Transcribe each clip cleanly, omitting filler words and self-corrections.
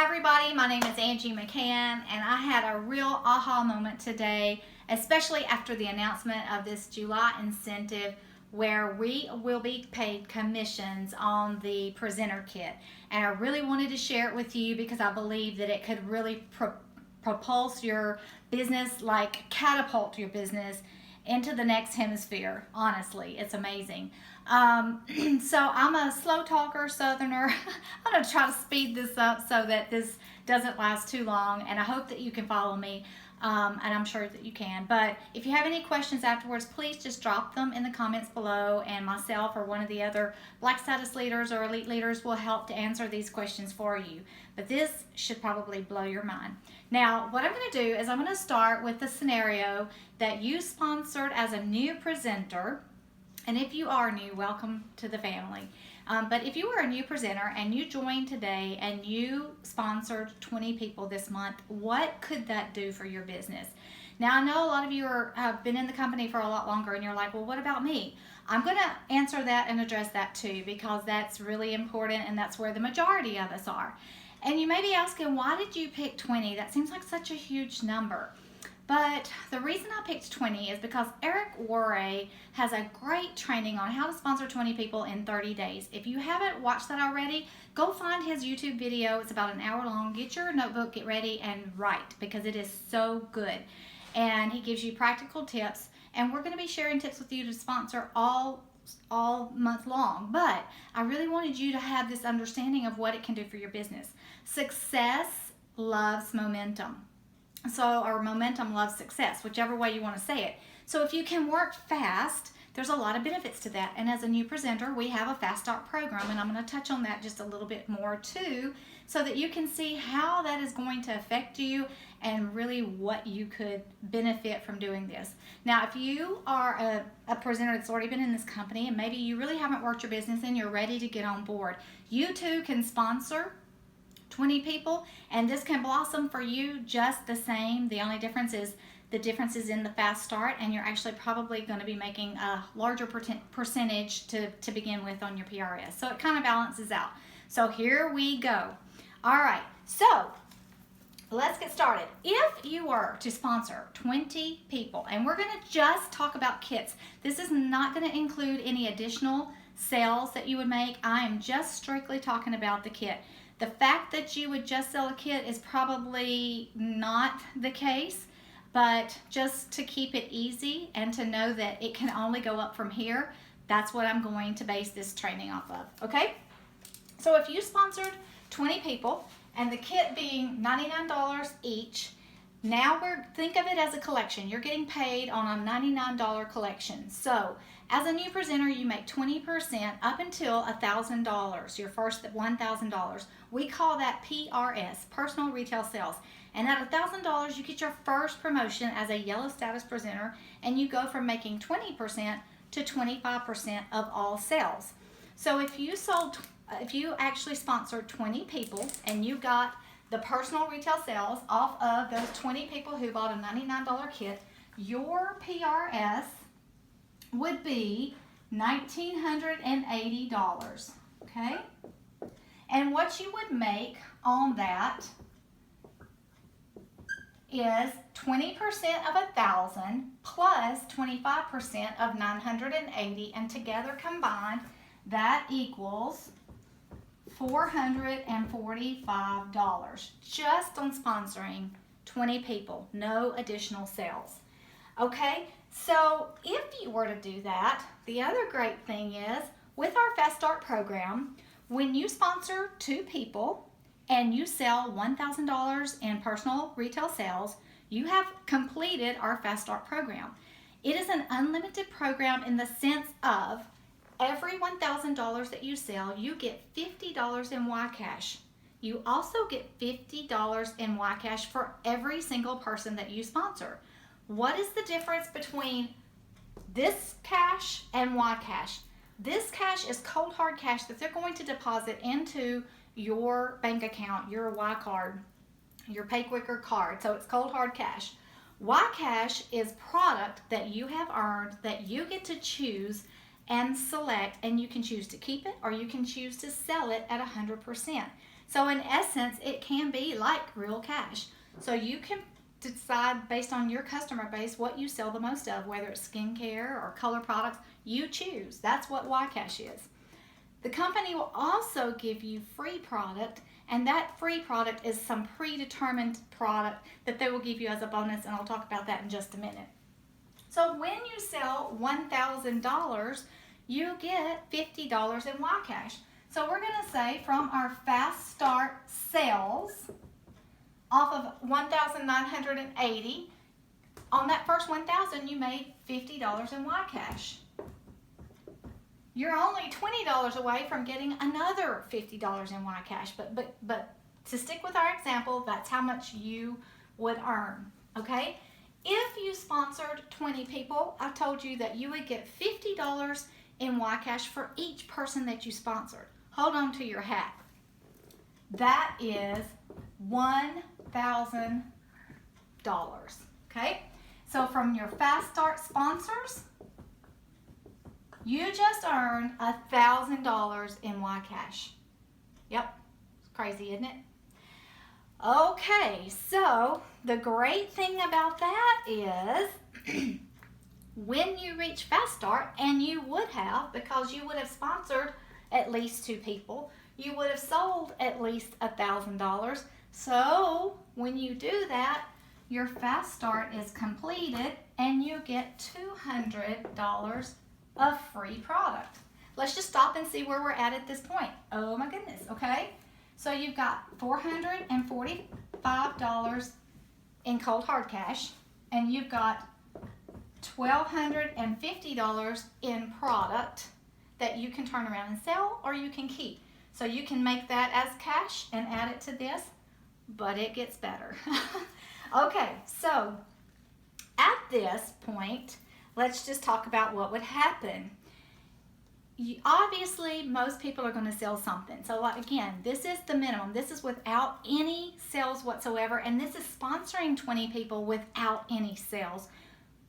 Hi everybody, my name is Angie McCann, and I had a real aha moment today, especially after the announcement of this July incentive where we will be paid commissions on the presenter kit. And I really wanted to share it with you because I believe that it could really propulse your business, like catapult your business into the next hemisphere. Honestly, it's amazing. So I'm a slow talker, southerner. I'm going to try to speed this up so that this doesn't last too long, and I hope that you can follow me, and I'm sure that you can. But if you have any questions afterwards, please just drop them in the comments below, and myself or one of the other Black Status leaders or elite leaders will help to answer these questions for you. But this should probably blow your mind. Now, what I'm going to do is I'm going to start with the scenario that you sponsored as a new presenter. And if you are new, welcome to the family. But if you are a new presenter and you joined today and you sponsored 20 people this month, what could that do for your business? Now, I know a lot of you have been in the company for a lot longer and you're like, well, what about me? I'm going to answer that and address that too, because that's really important and that's where the majority of us are. And you may be asking, why did you pick 20? That seems like such a huge number. But the reason I picked 20 is because Eric Worre has a great training on how to sponsor 20 people in 30 days. If you haven't watched that already, go find his YouTube video. It's about an hour long. Get your notebook, get ready, and write, because it is so good. And he gives you practical tips, and we're going to be sharing tips with you to sponsor all month long. But I really wanted you to have this understanding of what it can do for your business. Success loves momentum. Or momentum loves success, whichever way you want to say it. So if you can work fast, there's a lot of benefits to that. And as a new presenter, we have a Fast Start program, and I'm going to touch on that just a little bit more too, so that you can see how that is going to affect you and really what you could benefit from doing this. Now, if you are a presenter that's already been in this company and maybe you really haven't worked your business and you're ready to get on board, you too can sponsor 20 people, and this can blossom for you just the same. The only difference is in the Fast Start, and you're actually probably going to be making a larger percentage to begin with on your PRS. So it kind of balances out. So here we go. All right, so let's get started. If you were to sponsor 20 people, and we're going to just talk about kits, this is not going to include any additional sales that you would make. I am just strictly talking about the kit. The fact that you would just sell a kit is probably not the case, but just to keep it easy and to know that it can only go up from here, that's what I'm going to base this training off of, okay? So if you sponsored 20 people and the kit being $99 each, now think of it as a collection. You're getting paid on a $99 collection. So as a new presenter, you make 20% up until $1,000, your first $1,000. We call that PRS, personal retail sales. And at $1,000, you get your first promotion as a yellow status presenter, and you go from making 20% to 25% of all sales. So if you actually sponsored 20 people and you got the personal retail sales off of those 20 people who bought a $99 kit, your PRS would be $1,980, okay? And what you would make on that is 20% of 1,000 plus 25% of 980, and together combined, that equals $445 just on sponsoring 20 people, no additional sales. Okay, so if you were to do that, the other great thing is with our Fast Start program, when you sponsor 2 people and you sell $1,000 in personal retail sales, you have completed our Fast Start program. It is an unlimited program in the sense of every $1,000 that you sell, you get $50 in YCash. You also get $50 in YCash for every single person that you sponsor. What is the difference between this cash and YCash? This cash is cold hard cash that they're going to deposit into your bank account, your Y card, your PayQuicker card. So it's cold hard cash. YCash is product that you have earned that you get to choose and select, and you can choose to keep it or you can choose to sell it at 100%. So in essence, it can be like real cash. So you can decide based on your customer base what you sell the most of, whether it's skincare or color products. You choose. That's what YCash is. The company will also give you free product, and that free product is some predetermined product that they will give you as a bonus, and I'll talk about that in just a minute. So when you sell $1,000, you get $50 in YCash. So we're going to say from our Fast Start sales off of $1,980, on that first $1,000 you made $50 in YCash. You're only $20 away from getting another $50 in YCash, but to stick with our example, that's how much you would earn, okay? If you sponsored 20 people, I told you that you would get $50 in YCash for each person that you sponsored. Hold on to your hat. That is $1,000, okay? So from your Fast Start sponsors, you just earned $1,000 in YCash. Yep, it's crazy, isn't it? Okay, so the great thing about that is when you reach Fast Start, and you would have, because you would have sponsored at least 2 people, you would have sold at least $1,000. So when you do that, your Fast Start is completed and you get $200 of free product. Let's just stop and see where we're at this point. Oh my goodness, okay? So you've got $445 in cold hard cash, and you've got $1,250 in product that you can turn around and sell, or you can keep. So you can make that as cash and add it to this, but it gets better. Okay, so at this point, let's just talk about what would happen. Obviously, most people are going to sell something. So again, this is the minimum. This is without any sales whatsoever, and this is sponsoring 20 people without any sales,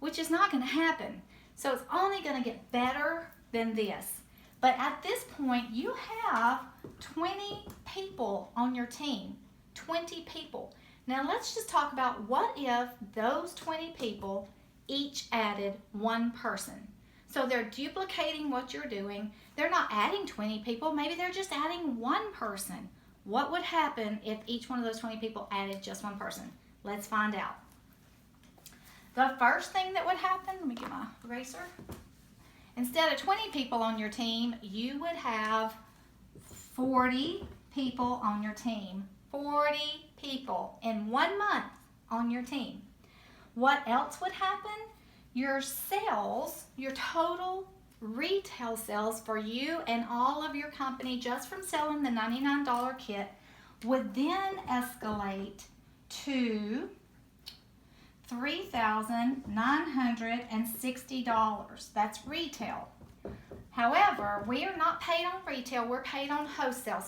which is not going to happen. So it's only going to get better than this. But at this point, you have 20 people on your team. 20 people. Now let's just talk about what if those 20 people each added 1 person. So they're duplicating what you're doing. They're not adding 20 people. Maybe they're just adding 1 person. What would happen if each one of those 20 people added just 1 person? Let's find out. The first thing that would happen, let me get my eraser. Instead of 20 people on your team, you would have 40 people on your team. 40 people in 1 month on your team. What else would happen? Your sales, your total retail sales for you and all of your company just from selling the $99 kit would then escalate to $3,960. That's retail. However, we are not paid on retail, we're paid on wholesale.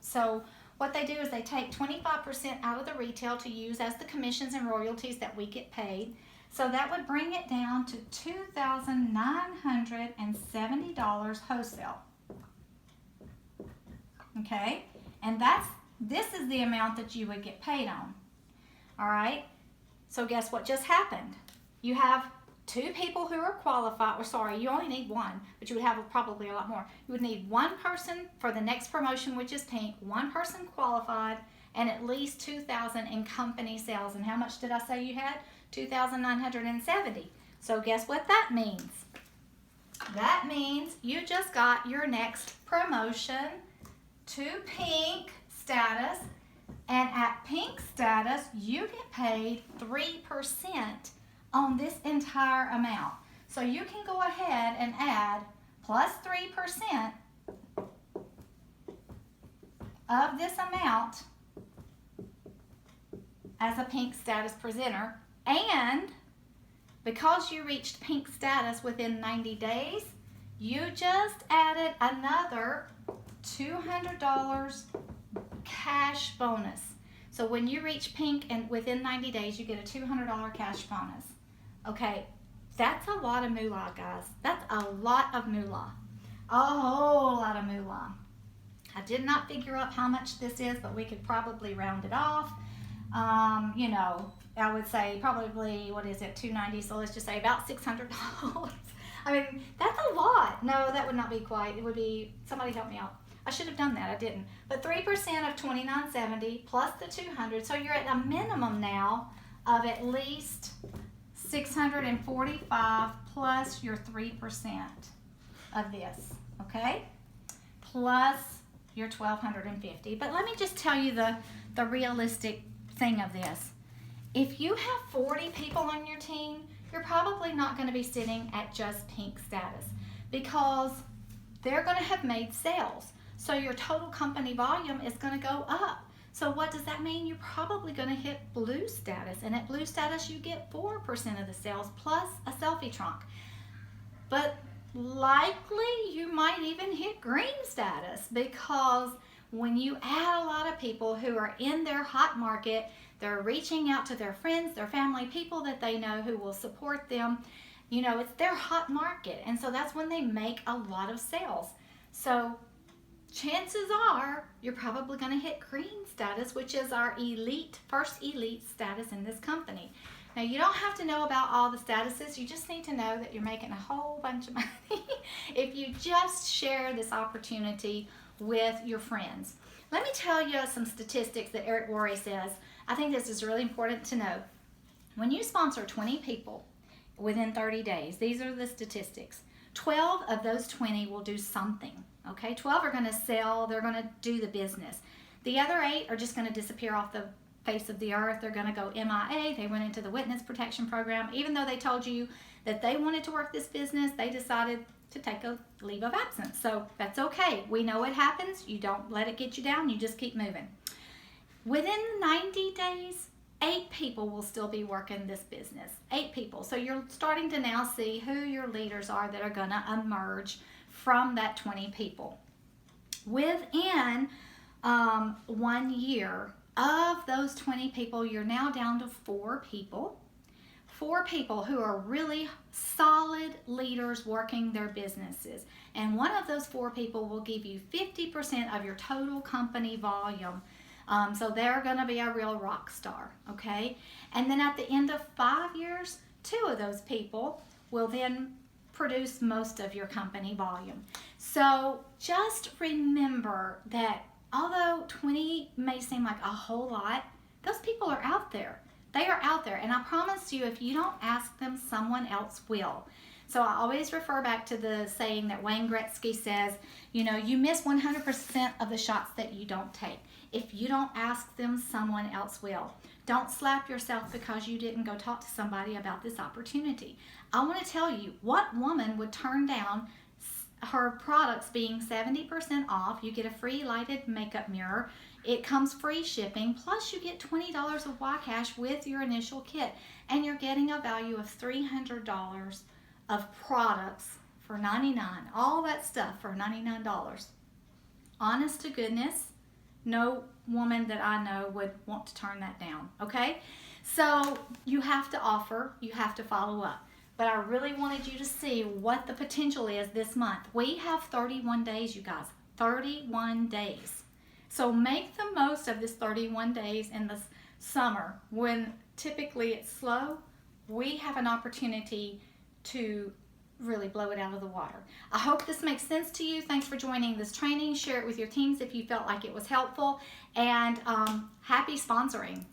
So what they do is they take 25% out of the retail to use as the commissions and royalties that we get paid. So that would bring it down to $2,970 wholesale. Okay? And this is the amount that you would get paid on. All right? So guess what just happened? You have 2 people who are qualified, or sorry, you only need 1, but you would have probably a lot more. You would need 1 person for the next promotion, which is pink, 1 person qualified, and at least $2,000 in company sales. And how much did I say you had? $2,970. So guess what that means? That means you just got your next promotion to pink status, and at pink status, you get paid 3% on this entire amount. So you can go ahead and add plus 3% of this amount as a pink status presenter, and because you reached pink status within 90 days, you just added another $200 cash bonus. So when you reach pink and within 90 days, you get a $200 cash bonus. Okay, that's a lot of moolah, guys. That's a lot of moolah. A whole lot of moolah. I did not figure up how much this is, but we could probably round it off. You know, I would say probably, what is it, $290, so let's just say about $600. I mean, that's a lot. No, that would not be quite. It would be, somebody help me out. I should have done that, I didn't. But 3% of $29.70 plus the $200, so you're at a minimum now of at least $645 plus your 3% of this, okay? Plus your $1,250. But let me just tell you the realistic thing of this. If you have 40 people on your team, you're probably not going to be sitting at just pink status because they're going to have made sales. So your total company volume is going to go up. So what does that mean? You're probably going to hit blue status. And at blue status, you get 4% of the sales plus a selfie trunk. But likely you might even hit green status because when you add a lot of people who are in their hot market, they're reaching out to their friends, their family, people that they know who will support them. You know, it's their hot market. And so that's when they make a lot of sales. So chances are you're probably going to hit green status, which is our elite, first elite status in this company. Now, you don't have to know about all the statuses. You just need to know that you're making a whole bunch of money if you just share this opportunity with your friends. Let me tell you some statistics that Eric Worre says. I think this is really important to know. When you sponsor 20 people within 30 days, these are the statistics. 12 of those 20 will do something, okay? 12 are going to sell. They're going to do the business. The other 8 are just going to disappear off the face of the earth. They're going to go MIA. They went into the witness protection program. Even though they told you that they wanted to work this business, they decided to take a leave of absence. So that's okay. We know it happens. You don't let it get you down. You just keep moving. Within 90 days, 8 people will still be working this business. 8 people. So you're starting to now see who your leaders are that are going to emerge from that 20 people. Within 1 year of those 20 people, you're now down to 4 people. 4 people who are really solid leaders working their businesses. And one of those 4 people will give you 50% of your total company volume. So they're going to be a real rock star, okay? And then at the end of 5 years, 2 of those people will then produce most of your company volume. So just remember that although 20 may seem like a whole lot, those people are out there. They are out there. And I promise you, if you don't ask them, someone else will. So I always refer back to the saying that Wayne Gretzky says, you know, you miss 100% of the shots that you don't take. If you don't ask them, someone else will. Don't slap yourself because you didn't go talk to somebody about this opportunity. I want to tell you, what woman would turn down her products being 70% off? You get a free lighted makeup mirror. It comes free shipping, plus you get $20 of Ycash with your initial kit, and you're getting a value of $300 of products for $99. All that stuff for $99. Honest to goodness, no woman that I know would want to turn that down, okay? So you have to offer, you have to follow up. But I really wanted you to see what the potential is this month. We have 31 days, you guys, 31 days. So make the most of this 31 days in the summer when typically it's slow. We have an opportunity to really blow it out of the water. I hope this makes sense to you. Thanks for joining this training. Share it with your teams if you felt like it was helpful. And happy sponsoring.